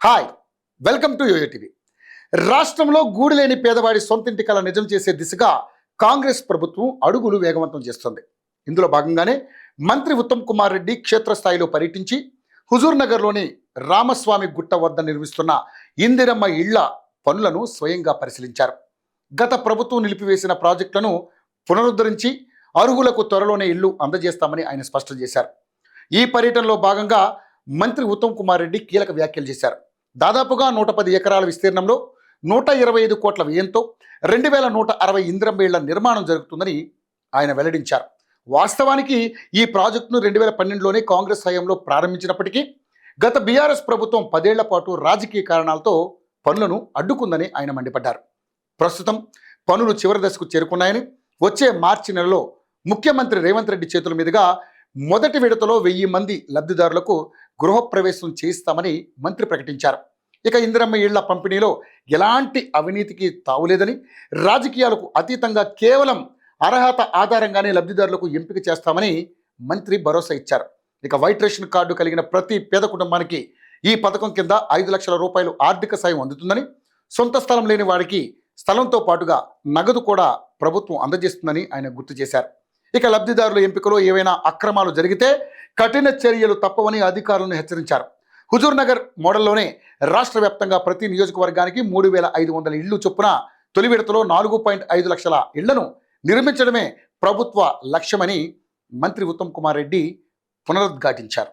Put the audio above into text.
Hi, welcome to YoYo TV. రాష్ట్రంలో గూడు లేని పేదవాడి సొంతింటి కల నిజం చేసే దిశగా కాంగ్రెస్ ప్రభుత్వం అడుగులు వేగవంతం చేస్తుంది. ఇందులో భాగంగానే మంత్రి ఉత్తమ్ కుమార్ రెడ్డి క్షేత్రస్థాయిలో పర్యటించి హుజూర్ నగర్లోని రామస్వామి గుట్ట వద్ద నిర్మిస్తున్న ఇందిరమ్మ ఇళ్ల పనులను స్వయంగా పరిశీలించారు. గత ప్రభుత్వం నిలిపివేసిన ప్రాజెక్టులను పునరుద్ధరించి అర్హులకు త్వరలోనే ఇళ్లు అందజేస్తామని ఆయన స్పష్టం చేశారు. ఈ పర్యటనలో భాగంగా మంత్రి ఉత్తమ్ కుమార్ రెడ్డి కీలక వ్యాఖ్యలు చేశారు. దాదాపుగా 110 ఎకరాల విస్తీర్ణంలో 125 కోట్ల వ్యయంతో 2160 ఇందిరమ్మ ఇళ్ల నిర్మాణం జరుగుతుందని ఆయన వెల్లడించారు. వాస్తవానికి ఈ ప్రాజెక్టును 2012లోనే కాంగ్రెస్ హయాంలో ప్రారంభించినప్పటికీ గత బీఆర్ఎస్ ప్రభుత్వం 10 ఏళ్ల పాటు రాజకీయ కారణాలతో పనులను అడ్డుకుందని ఆయన మండిపడ్డారు. ప్రస్తుతం పనులు చివరి దశకు చేరుకున్నాయని, వచ్చే మార్చి నెలలో ముఖ్యమంత్రి రేవంత్ రెడ్డి చేతుల మీదుగా మొదటి విడతలో 1000 మంది లబ్ధిదారులకు గృహప్రవేశం చేయిస్తామని మంత్రి ప్రకటించారు. ఇక ఇందిరమ్మ ఇళ్ల పంపిణీలో ఎలాంటి అవినీతికి తావులేదని, రాజకీయాలకు అతీతంగా కేవలం అర్హత ఆధారంగానే లబ్ధిదారులకు ఎంపిక చేస్తామని మంత్రి భరోసా ఇచ్చారు. ఇక వైట్ రేషన్ కార్డు కలిగిన ప్రతి పేద కుటుంబానికి ఈ పథకం కింద 5 లక్షల రూపాయలు ఆర్థిక సాయం అందుతుందని, సొంత స్థలం లేని వారికి స్థలంతో పాటుగా నగదు కూడా ప్రభుత్వం అందజేస్తుందని ఆయన గుర్తు చేశారు. ఇక లబ్ధిదారుల ఎంపికలో ఏవైనా అక్రమాలు జరిగితే కఠిన చర్యలు తప్పవని అధికారులను హెచ్చరించారు. హుజూర్ నగర్ మోడల్లోనే రాష్ట్ర వ్యాప్తంగా ప్రతి నియోజకవర్గానికి 3500 ఇళ్లు చొప్పున తొలి విడతలో 4.5 లక్షల ఇళ్లను నిర్మించడమే ప్రభుత్వ లక్ష్యమని మంత్రి ఉత్తమ్ కుమార్ రెడ్డి పునరుద్ఘాటించారు.